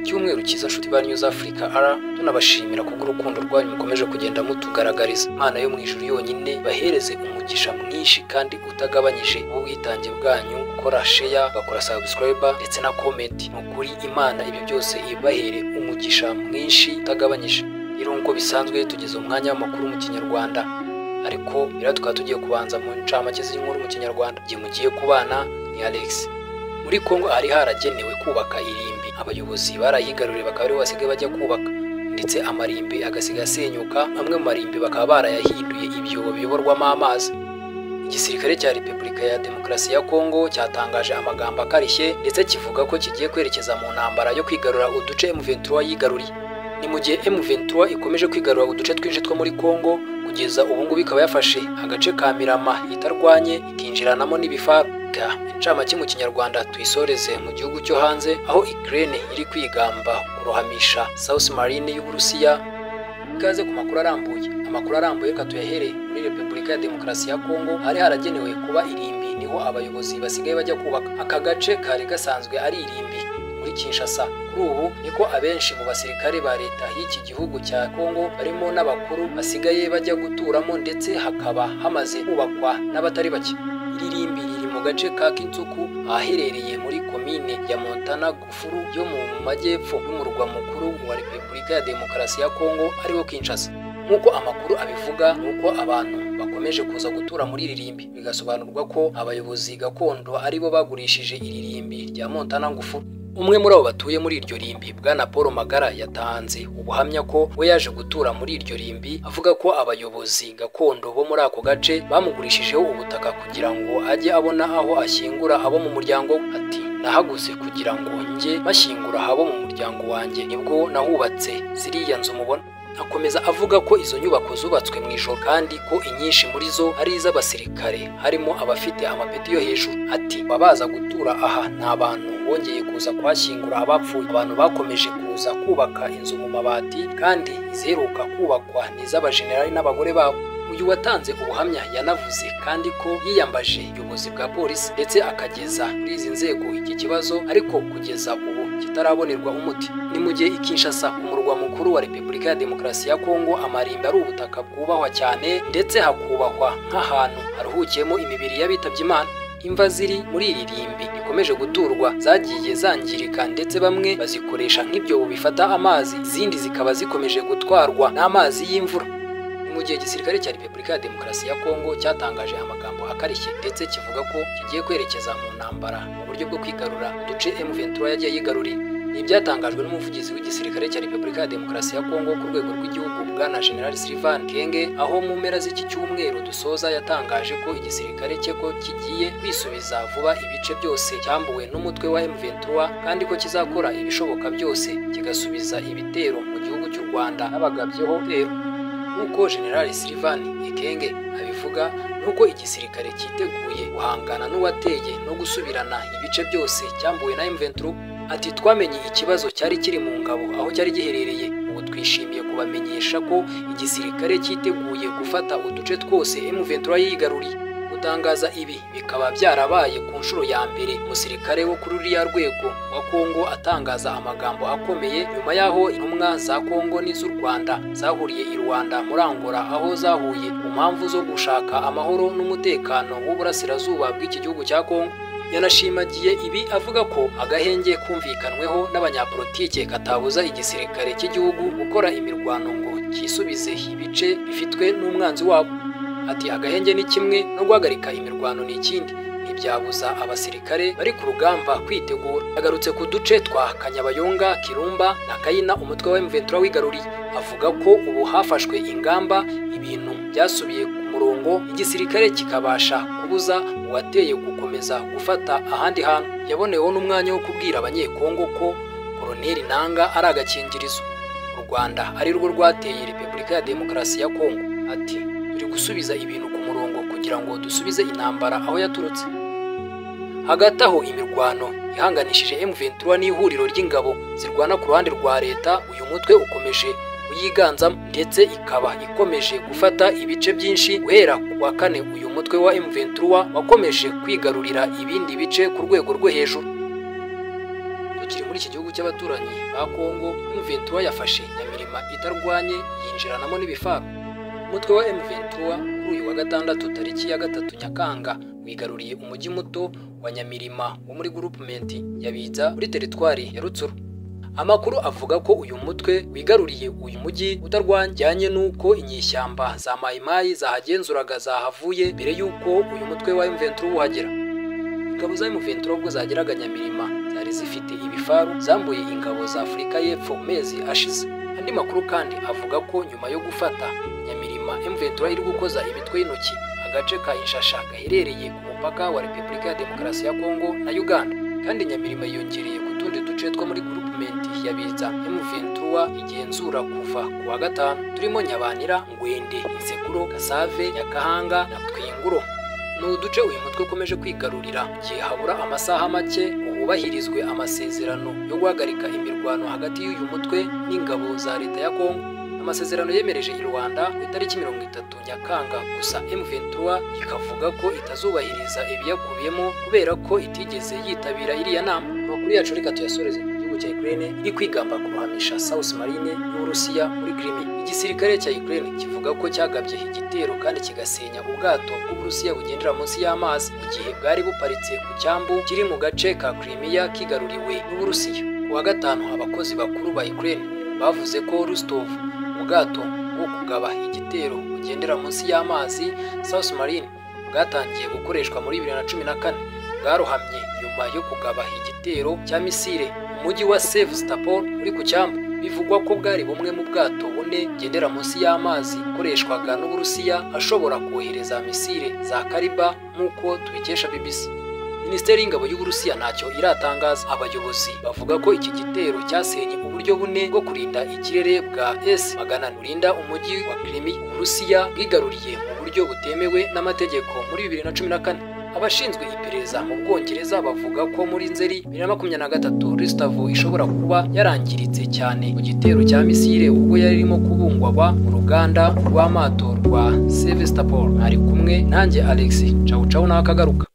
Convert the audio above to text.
cyumweru cyiza nshuti ba News Africa tunabashimira kubw'urukundo rwanyu mukomeje kugenda mutugaragariza. Imana yo mu ijuru yonyine bahereze umugisha mwinshi kandi utagabanyije ubwitange bwanyu, gukora share, bakora subscribe ndetse na comment. Nukuri Imana ibi byose ibahere umugisha mwinshi utagabanyije. Rero nko bisanzwe tugeze umwanya w'amakuru mu Kinyarwanda, ariko tukaba tugiye kubanza mu ncamake z'inkuru mu Kinyarwanda. Mugiye kubana ni Alex. Muri Kongo hari haragenewe kubaka irimbi, abayobozi barayigaruriye bakaba ari basigaye bajya kubaka, ndetse amarimbi agasiga asenyuka. Amwe mu marimbi bakaba barayahinduye ibyobo biyoborwamo amazi. Igisirikare cya Repubulika ya Demokarasi ya Kongo cyatangaje amagambo akarishye ndetse kivuga ko kigiye kwerekeza mu ntambara yo kwigarura uduce M23 yigaruriye. Ni mu gihe M23 ikomeje kwigarura uduce twinshi two muri Kongo, kugeza ubu ngubu ikaba yafashe agace ka Mirama itarwanye ikinjiranamo n'ibifaru. Incamake mu Kinyarwanda tuyisoreze mu gihugu cyo hanze, aho Ukraine iri kwigamba kurohamisha South Marine y'Uburusiya. Ikaze ku makuru arambuye. Amakuru arambuye reka tuyahere muri Repubulika ya Demokarasi ya Kongo. Hari haragenewe kuba irimbi, niho abayobozi basigaye bajya kubaka. Aka gace kari gasanzwe ari irimbi muri Kinshasa. Kuri ubu niko abenshi mu basirikare ba leta y'iki gihugu cya Kongo barimo n'abakuru basigaye bajya guturamo, ndetse hakaba hamaze kubakwa n'abatari bake. Iri rimbi riri mu gace ka Kintsuku aherereye muri komine ya Montana Gufuru yo mu majyepfo y'umurwa mukuru wa Repubulika ya Demokarasi ya Kongo ariwo Kinshasa. Nk'uko amakuru abivuga, nuko abantu bakomeje kuza gutura muri iri rimbi, bigasobanurwa ko abayobozi gakondo aribo bagurishije iri rimbi rya Montana Gufuru. Umwe muri abo batuye muri iryo rimbi, Bwana Paul Magara, yatanze ubuhamya ko we yaje gutura muri iryo rimbi, avuga ko abayobozi gakondo bo muri ako gace bamugurishijeho ubutaka kugira ngo ajye abona aho ashyingura abo mu muryango. Ati, nahaguse kugira ngo njye bashyingura abo mu muryango wanjye, nibwo nahubatse ziriya nzu mubona. Akomeza avuga ko izo nyubako zubatswe mu ijoro kandi ko inyinshi muri zo ari iz'abasirikare, harimo abafite amapeti yo hejuru. Ati, babaza gutura aha nta bantu bongeye kuza kuhashyingura abapfuye. Abantu bakomeje kuza kubaka inzu mu mabati, kandi iziheruka kubakwa ni iz'abajenerali n'abagore babo. Uyu watanze ubuhamya yanavuze kandi ko yiyambaje ubuyobozi bwa polisi ndetse akageza muri izi nzego iki kibazo, ariko kugeza ubu kitarabonerwa umuti. Ni mu gihe Kinshasa, umurwa mukuru wa Repubulika ya Demokarasi ya Kongo, amarimbi ari ubutaka bwubahwa cyane, ndetse hakubahwa nk'ahantu haruhukiyemo imibiri y'abitabye Imana. Imva ziri muri iri rimbi rikomeje guturwa zagiye zangirika, ndetse bamwe bazikoresha nk'ibyobo bifata amazi, izindi zikaba zikomeje gutwarwa n'amazi y'imvura. Mu gihe igisirikare cya Repubulika ya Demokarasi ya Kongo cyatangaje amagambo akarishye ndetse kivuga ko kigiye kwerekeza mu ntambara mu buryo bwo kwigarura uduce M23 yagiye yigarurira. Ibi byatangajwe n'umuvugizi w'igisirikare cya Repubulika ya Demokarasi ya Kongo ku rwego rw'igihugu, Bwana General Sylvain Kenge, aho mu mpera z'iki cyumweru dusoza yatangaje ko igisirikare cye ko kigiye kwisubiza vuba ibice byose cyambuwe n'umutwe wa M23, kandi ko kizakora ibishoboka byose kigasubiza ibitero mu gihugu cy'u Rwanda n'abagabyeho ibitero. Nk'uko General Sylvain Ekenge abivuga, nuko igisirikare cyiteguye guhangana n'uwateye no gusubirana ibice byose cyambuwe na M23. Ati, twamenye ikibazo cyari kiri mu ngabo aho cyari giherereye, ubu twishimiye kubamenyesha ko igisirikare cyiteguye gufata uduce twose M23 yigaruriye. Gutangaza ibi bikaba byarabaye ku nshuro ya mbere umusirikare wo kuri ruriya rwego wa Kongo atangaza amagambo akomeye, nyuma y'aho intumwa za Kongo n'iz'u Rwanda zahuriye i Rwanda muri Angola, aho zahuye mu mpamvu zo gushaka amahoro n'umutekano w'uburasirazuba bw'iki gihugu cya Kongo. Yanashimagiye ibi avuga ko agahenge kumvikanweho n'abanyapolitike katabuza igisirikare cy'igihugu gukora imirwano ngo cyisubize ibice bifitwe n'umwanzi wabo. Ati, agahenge ni kimwe no guhagarika imirwano ni ikindi, ntibyabuza abasirikare bari ku rugamba kwitegura. Agarutse ku duce twa Kanyabayonga, Kirumba na Kayina umutwe wa M23 wigaruriye, avuga ko ubu hafashwe ingamba, ibintu byasubiye ku murongo, igisirikare kikabasha kubuza uwateye gukomeza gufata ahandi hantu. Yaboneyeho n'umwanya wo kubwira abanyekongo ko Koloneli Nanga ari agakingirizo, u Rwanda ari rwo rwateye Repubulika ya Demokarasi ya Kongo. Ati, turi gusubiza ibintu ku murongo kugira ngo dusubize intambara aho yaturutse. Hagati aho, imirwano ihanganishije M23 n'ihuriro ry'ingabo zirwana ku ruhande rwa leta, uyu mutwe ukomeje kuyiganzamo, ndetse ikaba ikomeje gufata ibice byinshi. Guhera ku wa kane, uyu mutwe wa M23 wakomeje kwigarurira ibindi bice ku rwego rwo hejuru. tukiri muri iki gihugu cy'abaturanyi ba Kongo, M23 yafashe Nyamirima itarwanye yinjiranamo n'ibifaru. Umutwe wa M23 kuri uyu wa gatandatu tariki ya 3 Nyakanga wigaruriye umujyi muto wa Nyamirima wo muri groupement ya Biza muri teritwari ya Rutsuru. Amakuru avuga ko uyu mutwe wigaruriye uyu mujyi utarwanjyanye nuko inyishyamba za Mayimayi zahagenzuraga zahavuye mbere yuko uyu mutwe wa M23 uhagera. Ingabo za M23 ubwo zageraga Nyamirima zari zifite ibifaru zambuye ingabo za Afurika y'Epfo mezi ashize. Andi makuru kandi avuga ko nyuma yo gufata Nyamirima, M23 iri gukoza imitwe y'intoki agace ka Inshasha gaherereye ku mupaka wa Repubulika ya Demokarasi ya Kongo na Uganda, kandi Nyamirima yongereye ku tundi duce two muri groupement ya Biza M23 igenzura kuva ku wa gatanu, turimo Nyabanira, Ngwende, Insekuro, Gasave, Nyakahanga na Twinguro. N'uduce uyu mutwe ukomeje kwigarurira gihe habura amasaha make ububahirizwe amasezerano yo guhagarika imirwano hagati y'uyu mutwe n'ingabo za leta ya Kongo. Amasezerano yemereje i Rwanda ku itariki 30 Nyakanga, gusa M23 ikavuga ko itazubahiriza ibiyakubiyemo kubera ko itigeze yitabira iriya nama. Amakuru yacu reka tuyasoreze mu gihugu cya Ukraine iri kwigamba kuruhamisha South Marine y'Uburusiya muri Crimea. Igisirikare cya Ukraine kivuga ko cyagabye igitero kandi kigasenya ubwato bw'Uburusiya bugendera munsi y'amazi mu gihe bwari buparitse ku cyambu kiri mu gace ka Crimea kigaruriwe n'Uburusiya. Ku wa gatanu abakozi bakuru ba Ukraine bavuze ko Rostov, ubwato bwo kugaba igitero bugendera munsi y'amazi South Marine bwatangiye gukoreshwa muri 2014, bwarohamye nyuma yo kugaba igitero cya misile umujyi wa Sevastopol uri ku cyambu. Bivugwa ko bwari bumwe mu bwato bune gendera munsi y'amazi bukoreshwaga n'Uburusiya ashobora kohereza misile za Kaliber nk'uko tubikesha BBC. Minisiteri y'ingabo y'Uburusiya ntacyo iratangaza. Abayobozi bavuga ko iki gitero cyasenye uburyo bune bwo kurinda ikirere bwa S-800 burinda umujyi wa Crimea Uburusiya bwigaruriye mu buryo butemewe n'amategeko muri 2014. Abashinzwe iperereza mu Bwongereza bavuga ko muri Nzeri 2023 Rostov ishobora kuba yarangiritse cyane ku gitero cya misile ubwo yari irimo kubungwaba mu ruganda rw'amato rwa Sevastopol. Ari kumwe nanjye Alex Ciao Ciao nakagaruka.